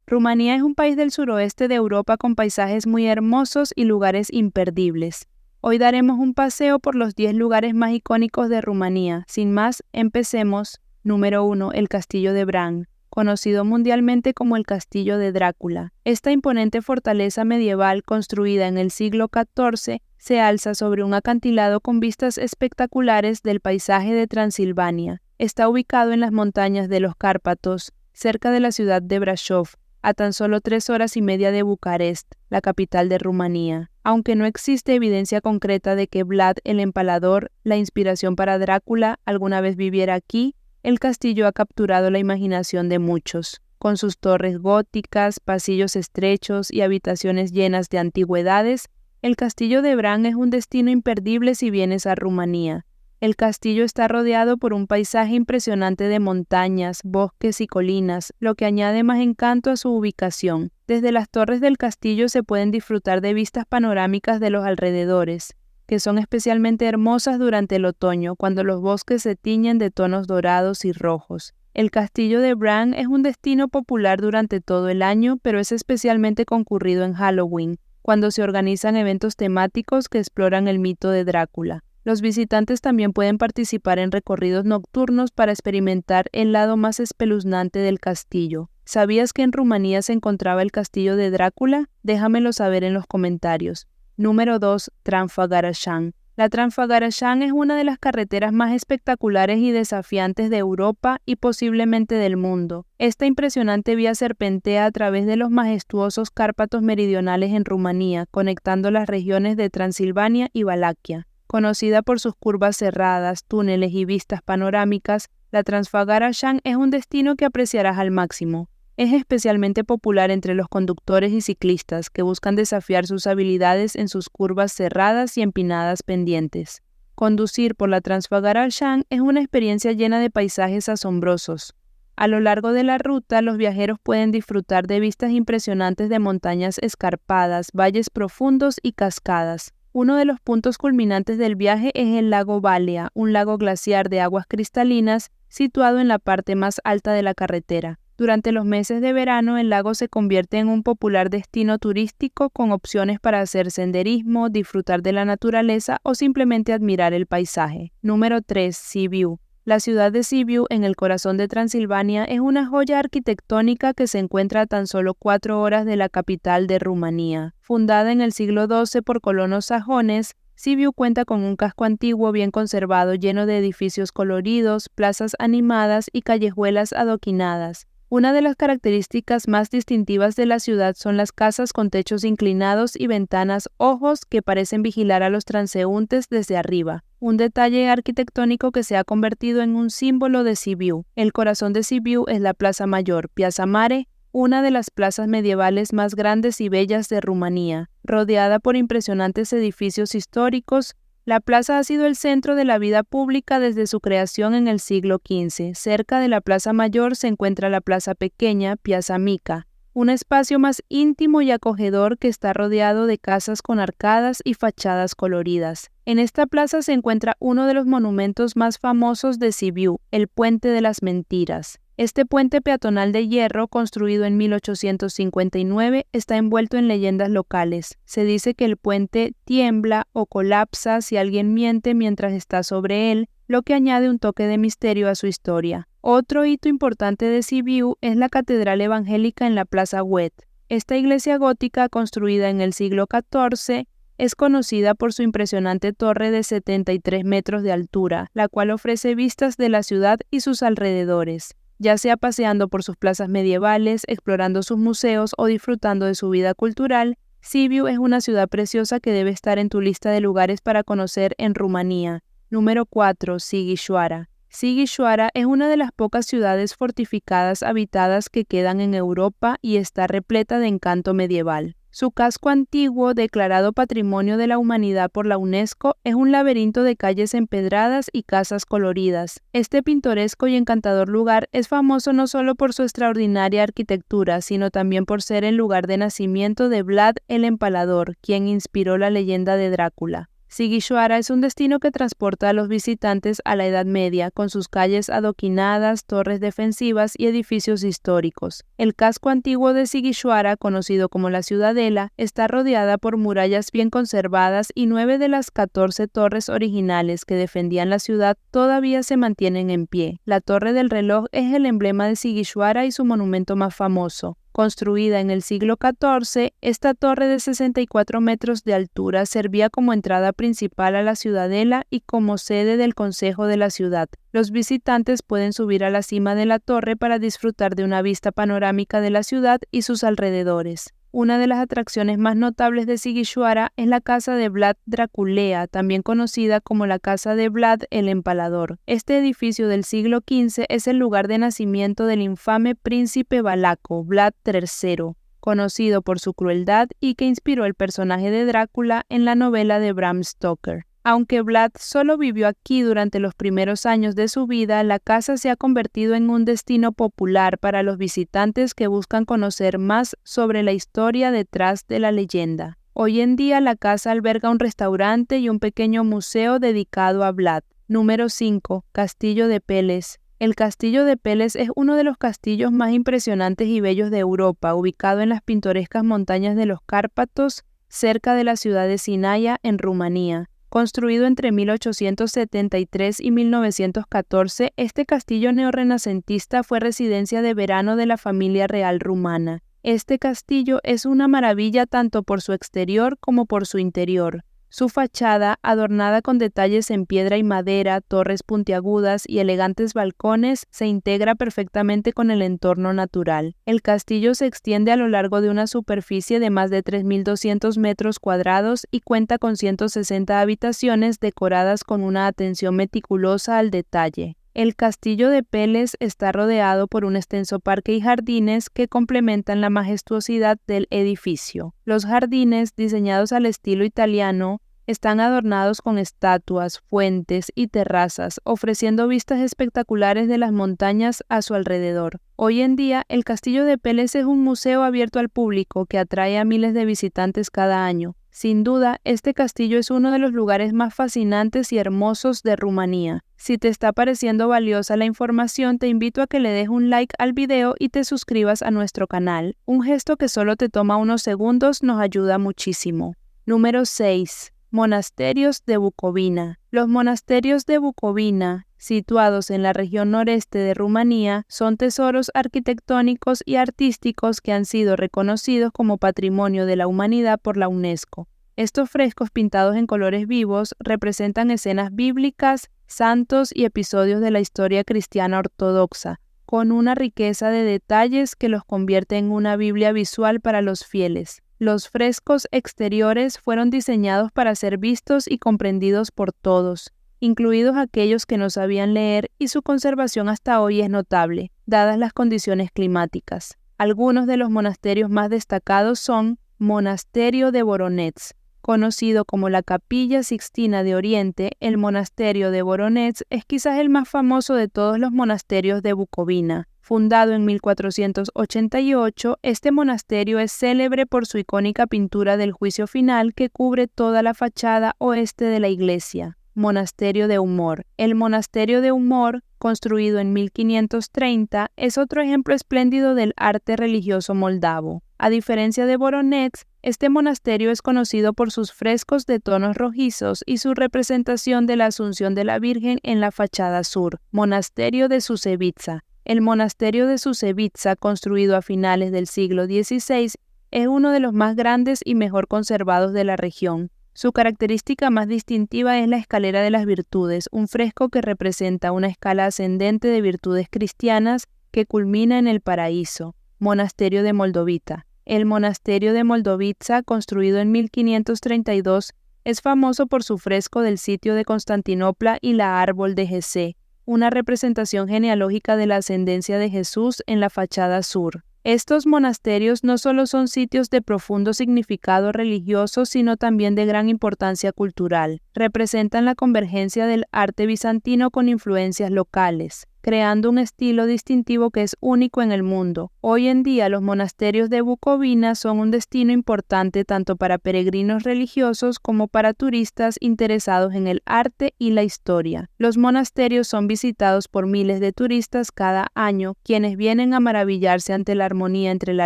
Rumanía es un país del suroeste de Europa con paisajes muy hermosos y lugares imperdibles. Hoy daremos un paseo por los 10 lugares más icónicos de Rumanía. Sin más, empecemos. Número 1. El Castillo de Bran, conocido mundialmente como el Castillo de Drácula. Esta imponente fortaleza medieval, construida en el siglo XIV, se alza sobre un acantilado con vistas espectaculares del paisaje de Transilvania. Está ubicado en las montañas de los Cárpatos, cerca de la ciudad de Brașov, a tan solo 3 horas y media de Bucarest, la capital de Rumanía. Aunque no existe evidencia concreta de que Vlad el Empalador, la inspiración para Drácula, alguna vez viviera aquí, el castillo ha capturado la imaginación de muchos. Con sus torres góticas, pasillos estrechos y habitaciones llenas de antigüedades, el castillo de Bran es un destino imperdible si vienes a Rumanía. El castillo está rodeado por un paisaje impresionante de montañas, bosques y colinas, lo que añade más encanto a su ubicación. Desde las torres del castillo se pueden disfrutar de vistas panorámicas de los alrededores, que son especialmente hermosas durante el otoño, cuando los bosques se tiñen de tonos dorados y rojos. El castillo de Bran es un destino popular durante todo el año, pero es especialmente concurrido en Halloween, cuando se organizan eventos temáticos que exploran el mito de Drácula. Los visitantes también pueden participar en recorridos nocturnos para experimentar el lado más espeluznante del castillo. ¿Sabías que en Rumanía se encontraba el castillo de Drácula? Déjamelo saber en los comentarios. Número 2. Tramfagarașan. La Tramfagarașan es una de las carreteras más espectaculares y desafiantes de Europa y posiblemente del mundo. Esta impresionante vía serpentea a través de los majestuosos Cárpatos meridionales en Rumanía, conectando las regiones de Transilvania y Valaquia. Conocida por sus curvas cerradas, túneles y vistas panorámicas, la Tramfagarașan es un destino que apreciarás al máximo. Es especialmente popular entre los conductores y ciclistas que buscan desafiar sus habilidades en sus curvas cerradas y empinadas pendientes. Conducir por la Tramfagarașan es una experiencia llena de paisajes asombrosos. A lo largo de la ruta, los viajeros pueden disfrutar de vistas impresionantes de montañas escarpadas, valles profundos y cascadas. Uno de los puntos culminantes del viaje es el lago Valea, un lago glaciar de aguas cristalinas situado en la parte más alta de la carretera. Durante los meses de verano, el lago se convierte en un popular destino turístico con opciones para hacer senderismo, disfrutar de la naturaleza o simplemente admirar el paisaje. Número 3. Sibiu. La ciudad de Sibiu, en el corazón de Transilvania, es una joya arquitectónica que se encuentra a tan solo 4 horas de la capital de Rumanía. Fundada en el siglo XII por colonos sajones, Sibiu cuenta con un casco antiguo bien conservado lleno de edificios coloridos, plazas animadas y callejuelas adoquinadas. Una de las características más distintivas de la ciudad son las casas con techos inclinados y ventanas ojos que parecen vigilar a los transeúntes desde arriba. Un detalle arquitectónico que se ha convertido en un símbolo de Sibiu. El corazón de Sibiu es la Plaza Mayor, Piața Mare, una de las plazas medievales más grandes y bellas de Rumanía. Rodeada por impresionantes edificios históricos, la plaza ha sido el centro de la vida pública desde su creación en el siglo XV. Cerca de la Plaza Mayor se encuentra la Plaza Pequeña, Piața Mică, un espacio más íntimo y acogedor que está rodeado de casas con arcadas y fachadas coloridas. En esta plaza se encuentra uno de los monumentos más famosos de Sibiu, el Puente de las Mentiras. Este puente peatonal de hierro, construido en 1859, está envuelto en leyendas locales. Se dice que el puente tiembla o colapsa si alguien miente mientras está sobre él, lo que añade un toque de misterio a su historia. Otro hito importante de Sibiu es la Catedral Evangélica en la Plaza Wet. Esta iglesia gótica, construida en el siglo XIV, es conocida por su impresionante torre de 73 metros de altura, la cual ofrece vistas de la ciudad y sus alrededores. Ya sea paseando por sus plazas medievales, explorando sus museos o disfrutando de su vida cultural, Sibiu es una ciudad preciosa que debe estar en tu lista de lugares para conocer en Rumanía. Número 4. Sighișoara. Sighișoara es una de las pocas ciudades fortificadas habitadas que quedan en Europa y está repleta de encanto medieval. Su casco antiguo, declarado Patrimonio de la Humanidad por la UNESCO, es un laberinto de calles empedradas y casas coloridas. Este pintoresco y encantador lugar es famoso no solo por su extraordinaria arquitectura, sino también por ser el lugar de nacimiento de Vlad el Empalador, quien inspiró la leyenda de Drácula. Sigillhuara es un destino que transporta a los visitantes a la Edad Media, con sus calles adoquinadas, torres defensivas y edificios históricos. El casco antiguo de Sigillhuara, conocido como la Ciudadela, está rodeada por murallas bien conservadas y 9 de las 14 torres originales que defendían la ciudad todavía se mantienen en pie. La Torre del Reloj es el emblema de Sigillhuara y su monumento más famoso. Construida en el siglo XIV, esta torre de 64 metros de altura servía como entrada principal a la ciudadela y como sede del consejo de la ciudad. Los visitantes pueden subir a la cima de la torre para disfrutar de una vista panorámica de la ciudad y sus alrededores. Una de las atracciones más notables de Sigillhuara es la casa de Vlad Draculea, también conocida como la casa de Vlad el Empalador. Este edificio del siglo XV es el lugar de nacimiento del infame príncipe valaco, Vlad III, conocido por su crueldad y que inspiró el personaje de Drácula en la novela de Bram Stoker. Aunque Vlad solo vivió aquí durante los primeros años de su vida, la casa se ha convertido en un destino popular para los visitantes que buscan conocer más sobre la historia detrás de la leyenda. Hoy en día la casa alberga un restaurante y un pequeño museo dedicado a Vlad. Número 5. Castillo de Peles. El Castillo de Peles es uno de los castillos más impresionantes y bellos de Europa, ubicado en las pintorescas montañas de los Cárpatos, cerca de la ciudad de Sinaia, en Rumanía. Construido entre 1873 y 1914, este castillo neorrenacentista fue residencia de verano de la familia real rumana. Este castillo es una maravilla tanto por su exterior como por su interior. Su fachada, adornada con detalles en piedra y madera, torres puntiagudas y elegantes balcones, se integra perfectamente con el entorno natural. El castillo se extiende a lo largo de una superficie de más de 3.200 metros cuadrados y cuenta con 160 habitaciones decoradas con una atención meticulosa al detalle. El Castillo de Peles está rodeado por un extenso parque y jardines que complementan la majestuosidad del edificio. Los jardines, diseñados al estilo italiano, están adornados con estatuas, fuentes y terrazas, ofreciendo vistas espectaculares de las montañas a su alrededor. Hoy en día, el Castillo de Peles es un museo abierto al público que atrae a miles de visitantes cada año. Sin duda, este castillo es uno de los lugares más fascinantes y hermosos de Rumanía. Si te está pareciendo valiosa la información, te invito a que le des un like al video y te suscribas a nuestro canal. Un gesto que solo te toma unos segundos nos ayuda muchísimo. Número 6. Monasterios de Bucovina. Los monasterios de Bucovina, situados en la región noreste de Rumanía, son tesoros arquitectónicos y artísticos que han sido reconocidos como Patrimonio de la Humanidad por la UNESCO. Estos frescos pintados en colores vivos representan escenas bíblicas, santos y episodios de la historia cristiana ortodoxa, con una riqueza de detalles que los convierte en una Biblia visual para los fieles. Los frescos exteriores fueron diseñados para ser vistos y comprendidos por todos, incluidos aquellos que no sabían leer, y su conservación hasta hoy es notable, dadas las condiciones climáticas. Algunos de los monasterios más destacados son Monasterio de Voronezh. Conocido como la Capilla Sixtina de Oriente, el monasterio de Voronezh es quizás el más famoso de todos los monasterios de Bucovina. Fundado en 1488, este monasterio es célebre por su icónica pintura del Juicio Final que cubre toda la fachada oeste de la iglesia. Monasterio de Umor. El monasterio de Umor, construido en 1530, es otro ejemplo espléndido del arte religioso moldavo. A diferencia de Voronezh, este monasterio es conocido por sus frescos de tonos rojizos y su representación de la Asunción de la Virgen en la fachada sur. Monasterio de Susevica. El monasterio de Susevica, construido a finales del siglo XVI, es uno de los más grandes y mejor conservados de la región. Su característica más distintiva es la Escalera de las Virtudes, un fresco que representa una escala ascendente de virtudes cristianas que culmina en el paraíso. Monasterio de Moldovica. El monasterio de Moldovica, construido en 1532, es famoso por su fresco del sitio de Constantinopla y la árbol de Jesé, una representación genealógica de la ascendencia de Jesús en la fachada sur. Estos monasterios no solo son sitios de profundo significado religioso, sino también de gran importancia cultural. representan la convergencia del arte bizantino con influencias locales, creando un estilo distintivo que es único en el mundo. Hoy en día, los monasterios de Bucovina son un destino importante tanto para peregrinos religiosos como para turistas interesados en el arte y la historia. Los monasterios son visitados por miles de turistas cada año, quienes vienen a maravillarse ante la armonía entre la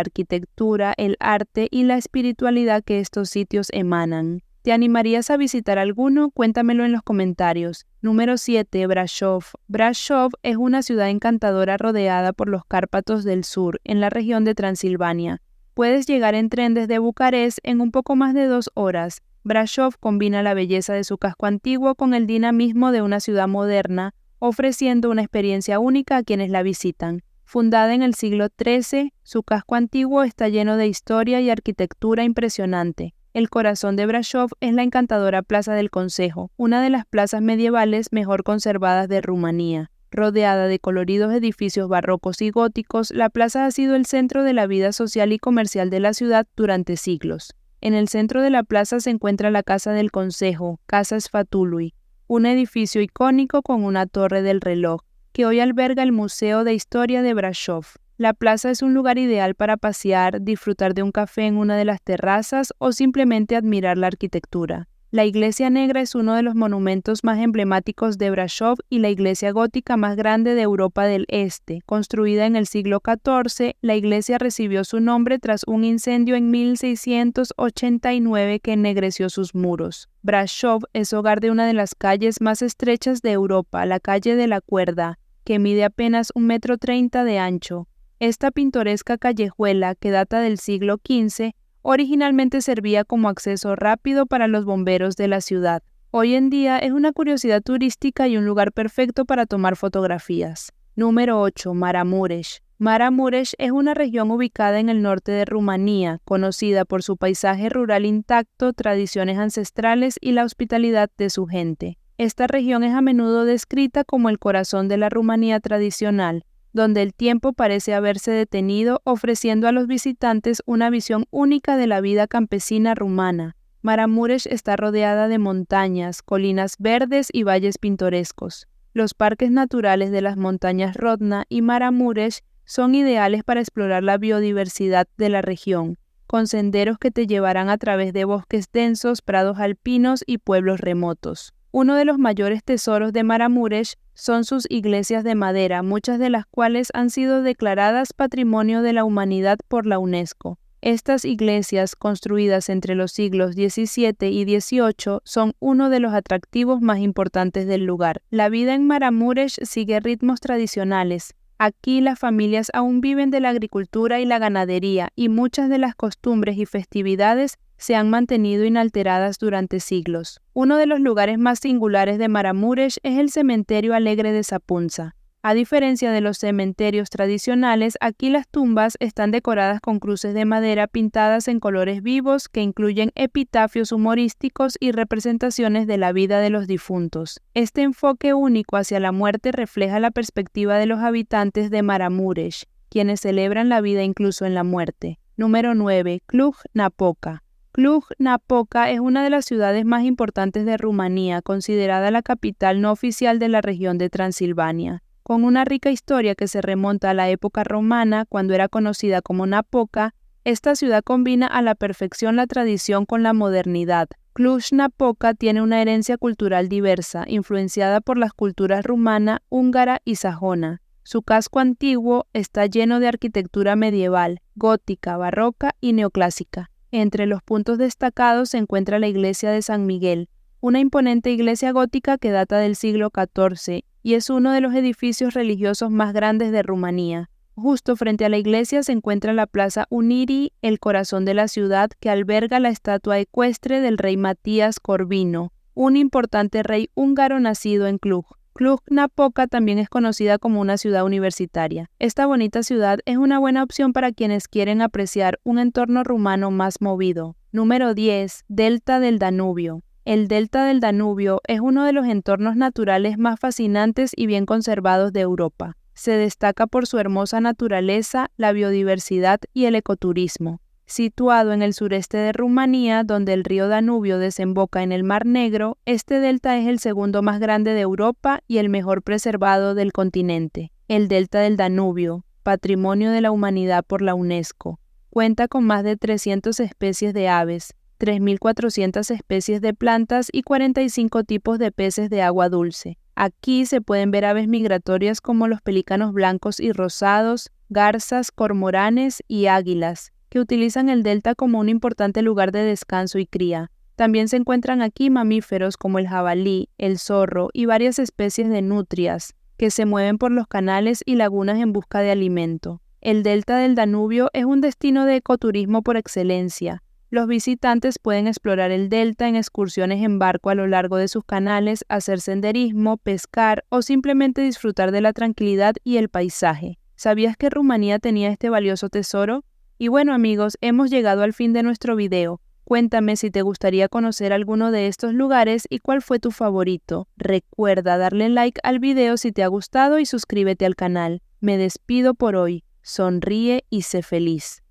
arquitectura, el arte y la espiritualidad que estos sitios emanan. ¿Te animarías a visitar alguno? Cuéntamelo en los comentarios. Número 7. Brasov. Brasov es una ciudad encantadora rodeada por los Cárpatos del Sur, en la región de Transilvania. Puedes llegar en tren desde Bucarest en un poco más de 2 horas. Brasov combina la belleza de su casco antiguo con el dinamismo de una ciudad moderna, ofreciendo una experiencia única a quienes la visitan. Fundada en el siglo XIII, su casco antiguo está lleno de historia y arquitectura impresionante. El corazón de Brasov es la encantadora Plaza del Consejo, una de las plazas medievales mejor conservadas de Rumanía. Rodeada de coloridos edificios barrocos y góticos, la plaza ha sido el centro de la vida social y comercial de la ciudad durante siglos. En el centro de la plaza se encuentra la Casa del Consejo, Casa Sfatului, un edificio icónico con una torre del reloj, que hoy alberga el Museo de Historia de Brasov. La plaza es un lugar ideal para pasear, disfrutar de un café en una de las terrazas o simplemente admirar la arquitectura. La Iglesia Negra es uno de los monumentos más emblemáticos de Brasov y la iglesia gótica más grande de Europa del Este. Construida en el siglo XIV, la iglesia recibió su nombre tras un incendio en 1689 que ennegreció sus muros. Brasov es hogar de una de las calles más estrechas de Europa, la calle de la Cuerda, que mide apenas 1,30 m de ancho. Esta pintoresca callejuela, que data del siglo XV, originalmente servía como acceso rápido para los bomberos de la ciudad. Hoy en día es una curiosidad turística y un lugar perfecto para tomar fotografías. Número 8. Maramuresh. Maramuresh es una región ubicada en el norte de Rumanía, conocida por su paisaje rural intacto, tradiciones ancestrales y la hospitalidad de su gente. Esta región es a menudo descrita como el corazón de la Rumanía tradicional, donde el tiempo parece haberse detenido, ofreciendo a los visitantes una visión única de la vida campesina rumana. Maramuresh está rodeada de montañas, colinas verdes y valles pintorescos. Los parques naturales de las montañas Rodna y Maramuresh son ideales para explorar la biodiversidad de la región, con senderos que te llevarán a través de bosques densos, prados alpinos y pueblos remotos. Uno de los mayores tesoros de Maramuresh son sus iglesias de madera, muchas de las cuales han sido declaradas Patrimonio de la Humanidad por la UNESCO. Estas iglesias, construidas entre los siglos XVII y XVIII, son uno de los atractivos más importantes del lugar. La vida en Maramuresh sigue ritmos tradicionales. Aquí las familias aún viven de la agricultura y la ganadería, y muchas de las costumbres y festividades se han mantenido inalteradas durante siglos. Uno de los lugares más singulares de Maramuresh es el cementerio alegre de Sapunza. A diferencia de los cementerios tradicionales, aquí las tumbas están decoradas con cruces de madera pintadas en colores vivos que incluyen epitafios humorísticos y representaciones de la vida de los difuntos. Este enfoque único hacia la muerte refleja la perspectiva de los habitantes de Maramuresh, quienes celebran la vida incluso en la muerte. Número 9. Cluj-Napoca. Cluj-Napoca es una de las ciudades más importantes de Rumanía, considerada la capital no oficial de la región de Transilvania. Con una rica historia que se remonta a la época romana, cuando era conocida como Napoca, esta ciudad combina a la perfección la tradición con la modernidad. Cluj-Napoca tiene una herencia cultural diversa, influenciada por las culturas rumana, húngara y sajona. Su casco antiguo está lleno de arquitectura medieval, gótica, barroca y neoclásica. Entre los puntos destacados se encuentra la iglesia de San Miguel, una imponente iglesia gótica que data del siglo XIV y es uno de los edificios religiosos más grandes de Rumanía. Justo frente a la iglesia se encuentra la Plaza Unirii, el corazón de la ciudad, que alberga la estatua ecuestre del rey Matías Corvino, un importante rey húngaro nacido en Cluj. Cluj-Napoca también es conocida como una ciudad universitaria. Esta bonita ciudad es una buena opción para quienes quieren apreciar un entorno rumano más movido. Número 10. Delta del Danubio. El delta del Danubio es uno de los entornos naturales más fascinantes y bien conservados de Europa. Se destaca por su hermosa naturaleza, la biodiversidad y el ecoturismo. Situado en el sureste de Rumanía, donde el río Danubio desemboca en el Mar Negro, este delta es el segundo más grande de Europa y el mejor preservado del continente. El delta del Danubio, Patrimonio de la Humanidad por la UNESCO, cuenta con más de 300 especies de aves, 3.400 especies de plantas y 45 tipos de peces de agua dulce. Aquí se pueden ver aves migratorias como los pelícanos blancos y rosados, garzas, cormoranes y águilas, que utilizan el delta como un importante lugar de descanso y cría. También se encuentran aquí mamíferos como el jabalí, el zorro y varias especies de nutrias, que se mueven por los canales y lagunas en busca de alimento. El delta del Danubio es un destino de ecoturismo por excelencia. Los visitantes pueden explorar el delta en excursiones en barco a lo largo de sus canales, hacer senderismo, pescar o simplemente disfrutar de la tranquilidad y el paisaje. ¿Sabías que Rumanía tenía este valioso tesoro? Y bueno amigos, hemos llegado al fin de nuestro video. Cuéntame si te gustaría conocer alguno de estos lugares y cuál fue tu favorito. Recuerda darle like al video si te ha gustado y suscríbete al canal. Me despido por hoy. Sonríe y sé feliz.